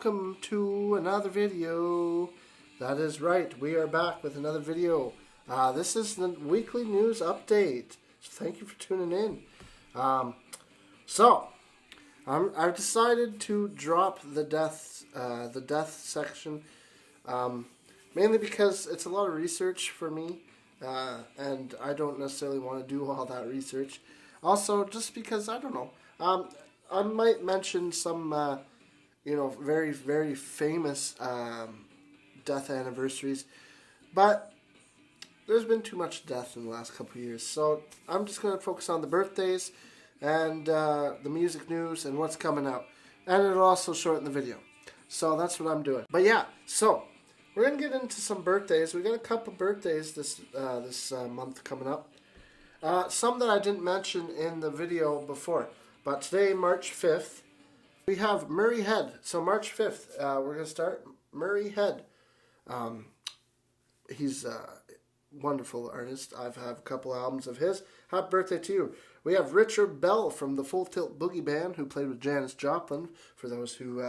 welcome to another video. That is right, we are back with another video. This is the weekly news update. So thank you for tuning in. I've decided to drop the death section, mainly because it's a lot of research for me, and I don't necessarily want to do all that research. Also, just because I don't know. I might mention some, very, very famous death anniversaries, but there's been too much death in the last couple of years, so I'm just going to focus on the birthdays and the music news and what's coming out, and it'll also shorten the video. So that's what I'm doing. But yeah, so we're going to get into some birthdays. We got a couple birthdays this month coming up. Some that I didn't mention in the video before. But today, March 5th, we have Murray Head. So March 5th, we're going to start. Murray Head. He's a wonderful artist. I've had a couple albums of his. Happy birthday to you. We have Richard Bell from the Full Tilt Boogie Band, who played with Janis Joplin. For those who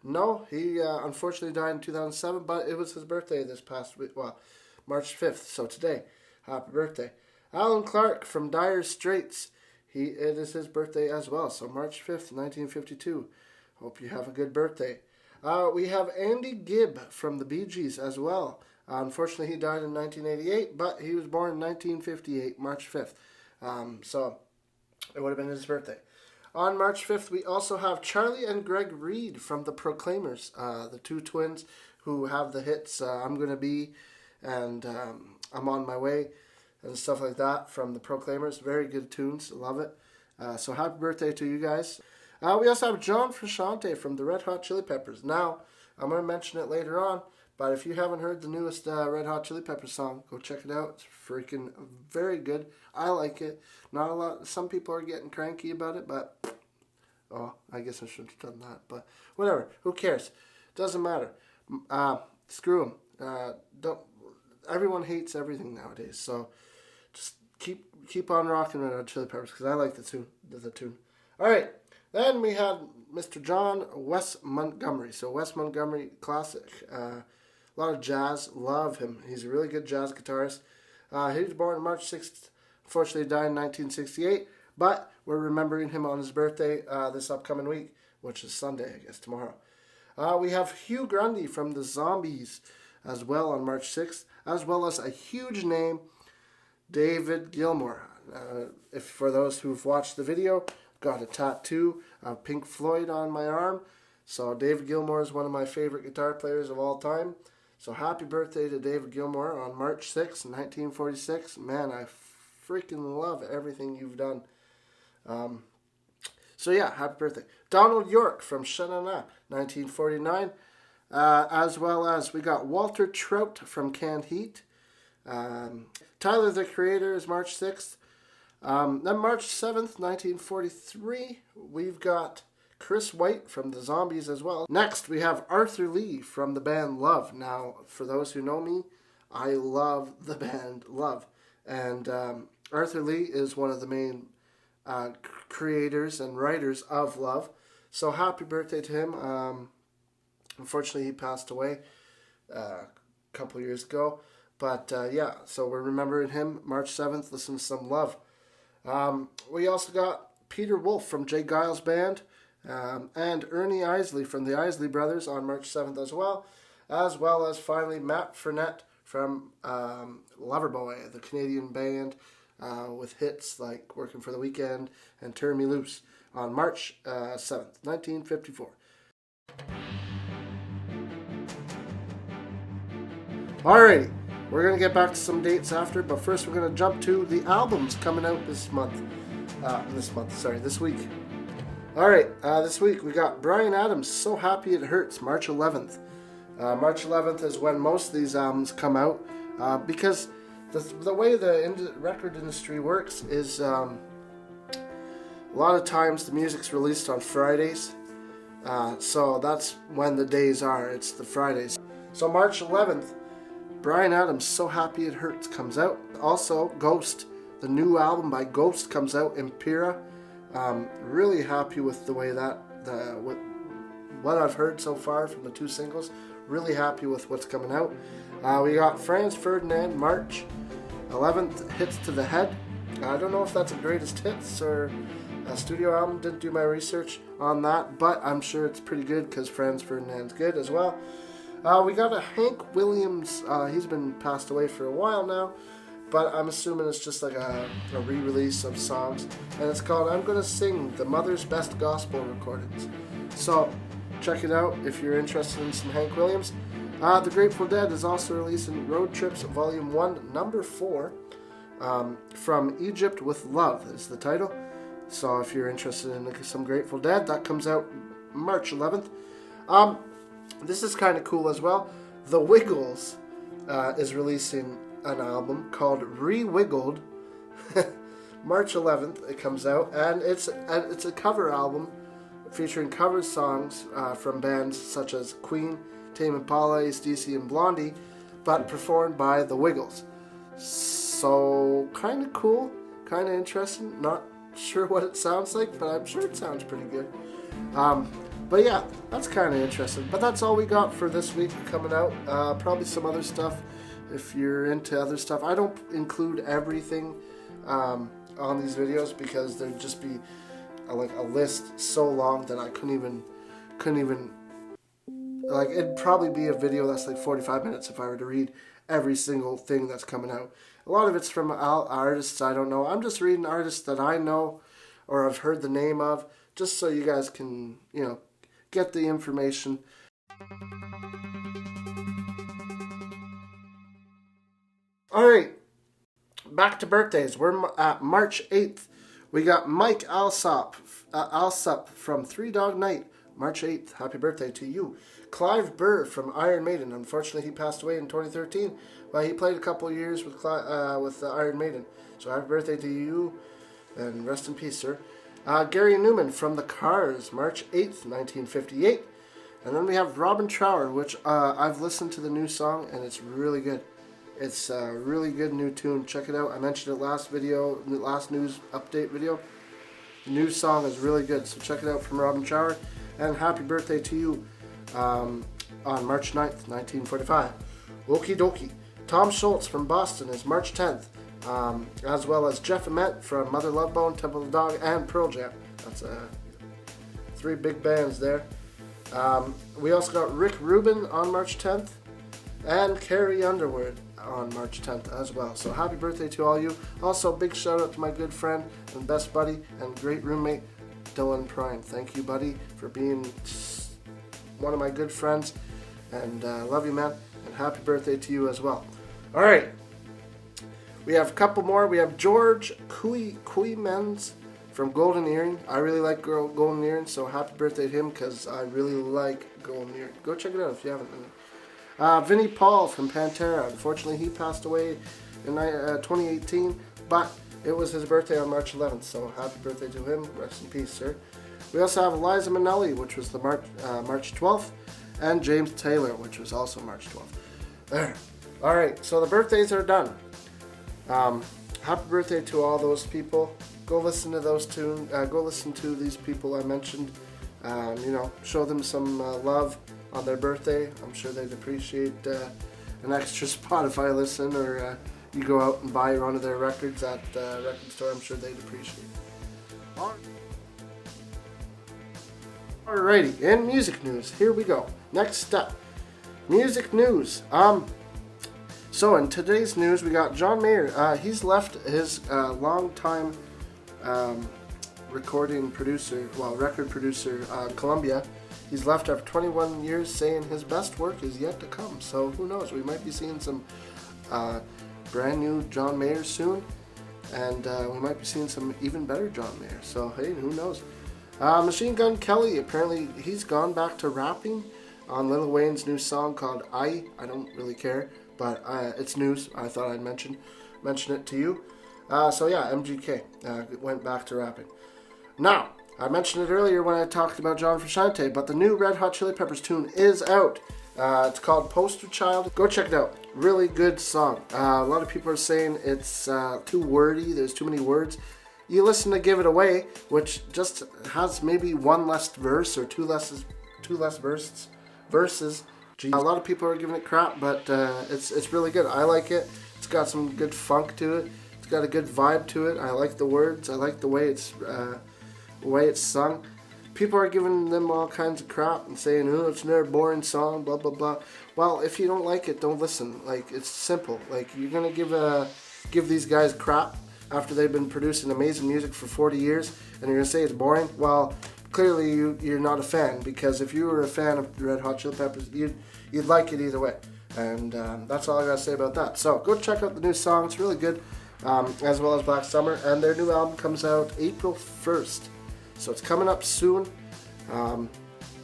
know, he unfortunately died in 2007, but it was his birthday this past week. Well, March 5th, so today. Happy birthday. Alan Clark from Dire Straits. It is his birthday as well, so March 5th, 1952. Hope you have a good birthday. We have Andy Gibb from the Bee Gees as well. Unfortunately, he died in 1988, but he was born in 1958, March 5th. So it would have been his birthday. On March 5th, we also have Charlie and Greg Reed from the Proclaimers, the two twins who have the hits I'm Gonna Be and I'm On My Way, and stuff like that from the Proclaimers. Very good tunes. Love it. So happy birthday to you guys. We also have John Frusciante from the Red Hot Chili Peppers. Now, I'm going to mention it later on, but if you haven't heard the newest Red Hot Chili Peppers song, go check it out. It's freaking very good. I like it. Not a lot. Some people are getting cranky about it, but I guess I should have done that. But whatever. Who cares? Doesn't matter. Screw them. Everyone hates everything nowadays, so just keep on rocking Red Hot Chili Peppers, because I like the tune. All right, then we had Mr. John Wes Montgomery. So Wes Montgomery, classic. A lot of jazz. Love him. He's a really good jazz guitarist. He was born on March 6th. Unfortunately, he died in 1968. But we're remembering him on his birthday this upcoming week, which is Sunday, I guess, tomorrow. We have Hugh Grundy from the Zombies as well on March 6th, as well as a huge name, David Gilmour. If for those who've watched the video, got a tattoo of Pink Floyd on my arm. So David Gilmour is one of my favorite guitar players of all time. So happy birthday to David Gilmour on March 6th, 1946. Man, I freaking love everything you've done. So yeah, happy birthday. Donald York from Sha-Na-Na, 1949. As well as we got Walter Trout from Canned Heat. Tyler, the Creator, is March 6th. Then March 7th, 1943, we've got Chris White from the Zombies as well. Next, we have Arthur Lee from the band Love. Now, for those who know me, I love the band Love. And Arthur Lee is one of the main creators and writers of Love. So happy birthday to him. Unfortunately, he passed away a couple years ago. But yeah, so we're remembering him. March 7th, listen to some Love. We also got Peter Wolf from Jay Giles Band, and Ernie Isley from the Isley Brothers on March 7th as well as finally Matt Fernett from Loverboy, the Canadian band with hits like Working for the Weekend and Turn Me Loose on March 7th, 1954. Alrighty. We're going to get back to some dates after, but first we're going to jump to the albums coming out this week. Alright, this week we got Bryan Adams, So Happy It Hurts, March 11th. March 11th is when most of these albums come out, because the way the record industry works is a lot of times the music's released on Fridays, so that's when the days are, it's the Fridays. So March 11th, Bryan Adams' So Happy It Hurts comes out. Also, Ghost, the new album by Ghost comes out, Impera. Really happy with the way that what I've heard so far from the 2 singles, really happy with what's coming out. We got Franz Ferdinand, March 11th, Hits to the Head. I don't know if that's a greatest hits or a studio album. Didn't do my research on that, but I'm sure it's pretty good because Franz Ferdinand's good as well. We got a Hank Williams. He's been passed away for a while now, but I'm assuming it's just like a re-release of songs, and it's called I'm Gonna Sing the Mother's Best Gospel Recordings. So check it out if you're interested in some Hank Williams. The Grateful Dead is also releasing Road Trips Volume 1, Number 4, From Egypt with Love is the title. So if you're interested in some Grateful Dead, that comes out March 11th. This is kind of cool as well. The Wiggles is releasing an album called Re-Wiggled. March 11th it comes out, and it's a cover album featuring cover songs from bands such as Queen, Tame Impala, AC/DC, and Blondie, but performed by The Wiggles. So kind of cool, kind of interesting. Not sure what it sounds like, but I'm sure it sounds pretty good. But yeah, that's kind of interesting. But that's all we got for this week coming out. Probably some other stuff if you're into other stuff. I don't include everything on these videos because there'd just be like a list so long that I couldn't even like, it'd probably be a video that's like 45 minutes if I were to read every single thing that's coming out. A lot of it's from artists I don't know. I'm just reading artists that I know or I've heard the name of, just so you guys can, get the information. Alright, back to birthdays. We're at March 8th. We got Mike Alsop from Three Dog Night. March 8th. Happy birthday to you. Clive Burr from Iron Maiden. Unfortunately, he passed away in 2013. But he played a couple of years with Iron Maiden. So happy birthday to you, and rest in peace, sir. Gary Newman from The Cars. March 8th, 1958. And then we have Robin Trower, which I've listened to the new song, and it's really good. It's a really good new tune. Check it out. I mentioned it last news update video. The new song is really good, so check it out from Robin Trower. And happy birthday to you on March 9th, 1945. Okie dokie. Tom Schultz from Boston is March 10th, as well as Jeff Ament from Mother Love Bone, Temple of the Dog, and Pearl Jam. That's 3 big bands there. We also got Rick Rubin on March 10th, and Carrie Underwood on March 10th as well. So happy birthday to all you. Also, big shout out to my good friend and best buddy and great roommate, Dylan Prine. Thank you, buddy, for being one of my good friends, and love you, man, and happy birthday to you as well. All right, we have a couple more. We have George Cuymans from Golden Earring. I really like Golden Earring, so happy birthday to him because I really like Golden Earring. Go check it out if you haven't. Vinnie Paul from Pantera. Unfortunately, he passed away in 2018, but it was his birthday on March 11th, so happy birthday to him. Rest in peace, sir. We also have Liza Minnelli, which was the March 12th, and James Taylor, which was also March 12th. There. All right, so the birthdays are done. Happy birthday to all those people. Go listen to those tunes. Go listen to these people I mentioned. Show them some love on their birthday. I'm sure they'd appreciate an extra Spotify listen, or you go out and buy one of their records at the record store. I'm sure they'd appreciate it. Alrighty, in music news, here we go. Next step, music news. So in today's news, we got John Mayer. He's left his longtime record producer, Columbia. He's left after 21 years, saying his best work is yet to come. So who knows? We might be seeing some brand new John Mayer soon, and we might be seeing some even better John Mayer. So hey, who knows? Machine Gun Kelly, apparently he's gone back to rapping on Lil Wayne's new song called I don't really care, but it's news. I thought I'd mention it to you. So yeah, MGK went back to rapping. Now, I mentioned it earlier when I talked about John Frusciante, but the new Red Hot Chili Peppers tune is out. It's called Poster Child. Go check it out. Really good song. A lot of people are saying it's too wordy. There's too many words. You listen to Give It Away, which just has maybe one less verse or two two less verses. Jeez. A lot of people are giving it crap, but it's really good. I like it. It's got some good funk to it. It's got a good vibe to it. I like the words. I like the way it's sung. People are giving them all kinds of crap and saying, "Oh, it's another boring song," blah blah blah. Well, if you don't like it, don't listen. Like, it's simple. Like, you're gonna give these guys crap after they've been producing amazing music for 40 years, and you're gonna say it's boring. Well, clearly you're not a fan, because if you were a fan of the Red Hot Chili Peppers, you'd like it either way. And that's all I gotta say about that. So go check out the new song. It's really good, as well as Black Summer. And their new album comes out April 1st. So it's coming up soon.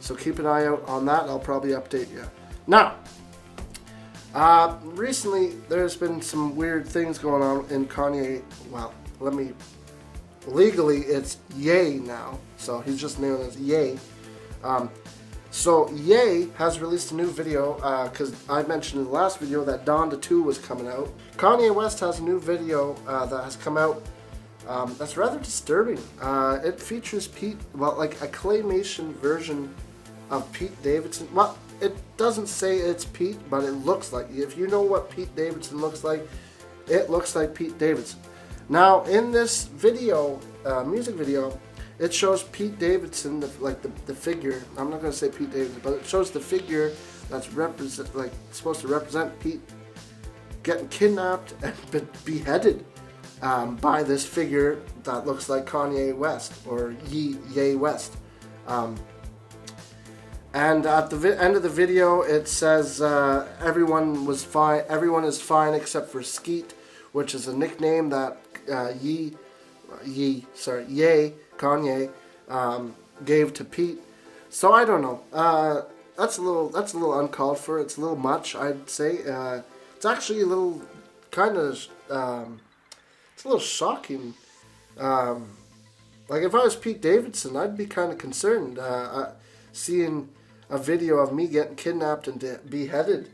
So keep an eye out on that. I'll probably update you. Now, recently there's been some weird things going on in Kanye. Well, legally it's Ye now. So he's just known as Ye. So Ye has released a new video, because I mentioned in the last video that Donda 2 was coming out. Kanye West has a new video that has come out that's rather disturbing. It features Pete, well, like a claymation version of Pete Davidson. Well, it doesn't say it's Pete, but it looks like. If you know what Pete Davidson looks like, it looks like Pete Davidson. Now, in this video, music video, it shows Pete Davidson, the figure. I'm not going to say Pete Davidson, but it shows the figure that's supposed to represent Pete getting kidnapped and beheaded by this figure that looks like Kanye West, or Ye West. And at the end of the video, it says everyone is fine except for Skeet, which is a nickname that Ye, Kanye, gave to Pete. So I don't know. That's a little uncalled for. It's a little much, I'd say. It's actually a little kind of it's a little shocking. Like, if I was Pete Davidson, I'd be kind of concerned seeing a video of me getting kidnapped and beheaded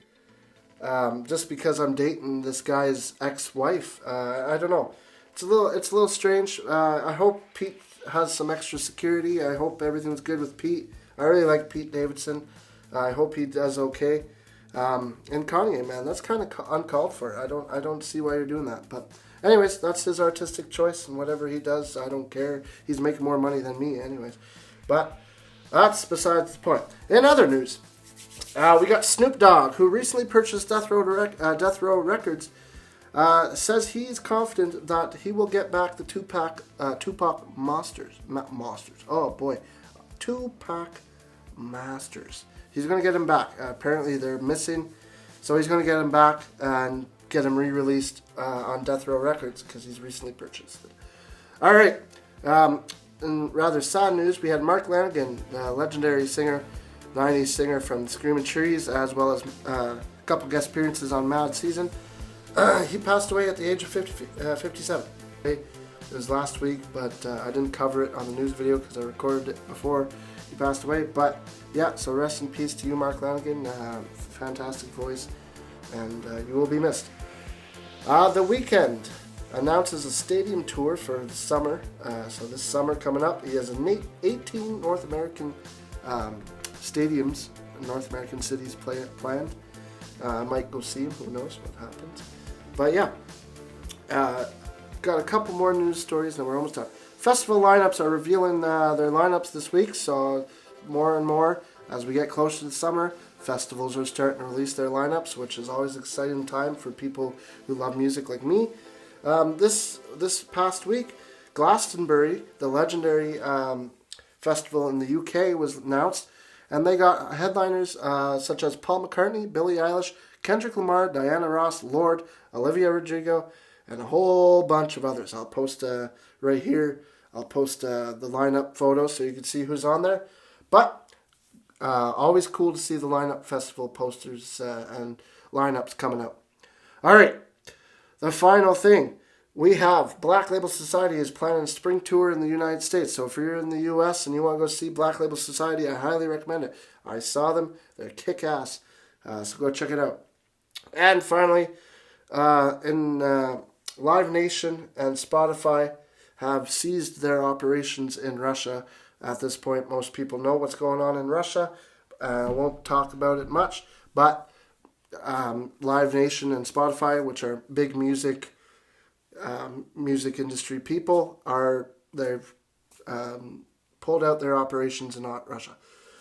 just because I'm dating this guy's ex-wife. I don't know. It's a little strange. I hope Pete has some extra security. I hope everything's good with Pete. I really like Pete Davidson. I hope he does okay. And Kanye, man, that's kind of uncalled for. I don't see why you're doing that. But anyways, that's his artistic choice, and whatever he does, I don't care. He's making more money than me, anyways. But that's besides the point. In other news, we got Snoop Dogg, who recently purchased Death Row Records. Says he's confident that he will get back the Tupac Masters. Oh boy, Tupac Masters. He's going to get him back. Apparently they're missing, so he's going to get him back and get him re-released on Death Row Records, because he's recently purchased it. All right. In rather sad news, we had Mark Lanegan, the legendary singer, 90s singer from Screaming Trees, as well as a couple guest appearances on Mad Season. He passed away at the age of 57. It was last week, but I didn't cover it on the news video because I recorded it before he passed away. But yeah, so rest in peace to you, Mark Lanegan. Fantastic voice, and you will be missed. The Weeknd announces a stadium tour for the summer. So this summer coming up, he has 18 North American stadiums, North American cities planned. I might go see him. Who knows what happens? But yeah, got a couple more news stories, and we're almost done. Festival lineups are revealing their lineups this week, so more and more as we get closer to the summer, festivals are starting to release their lineups, which is always an exciting time for people who love music like me. This past week, Glastonbury, the legendary festival in the UK, was announced, and they got headliners such as Paul McCartney, Billie Eilish, Kendrick Lamar, Diana Ross, Lorde, Olivia Rodrigo, and a whole bunch of others. I'll post right here. I'll post the lineup photo so you can see who's on there. But always cool to see the lineup festival posters and lineups coming out. All right, the final thing. We have Black Label Society is planning a spring tour in the United States. So if you're in the U.S. and you want to go see Black Label Society, I highly recommend it. I saw them. They're kick-ass. So go check it out. And finally, Live Nation and Spotify have seized their operations in Russia. At this point, most people know what's going on in Russia. I won't talk about it much, but Live Nation and Spotify, which are big music industry people, they've pulled out their operations in Russia.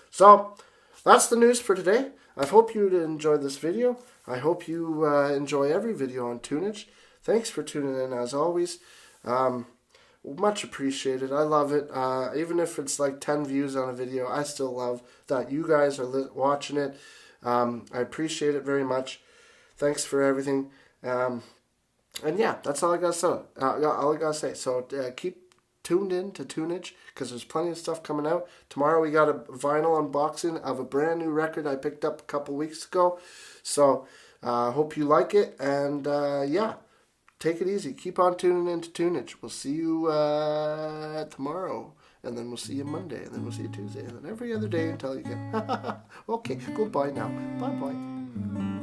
So that's the news for today. I hope you enjoyed this video. I hope you enjoy every video on tunage. Thanks for tuning in as always. Much appreciated. I love it. Even if it's like 10 views on a video, I still love that you guys are watching it. I appreciate it very much. Thanks for everything. And yeah, that's all I gotta say. So keep tuned in to Tunage, because there's plenty of stuff coming out. Tomorrow we got a vinyl unboxing of a brand new record I picked up a couple weeks ago. So hope you like it. And yeah, take it easy. Keep on tuning in to Tunage. We'll see you tomorrow. And then we'll see you Monday. And then we'll see you Tuesday. And then every other day until you get... Okay, goodbye now. Bye-bye.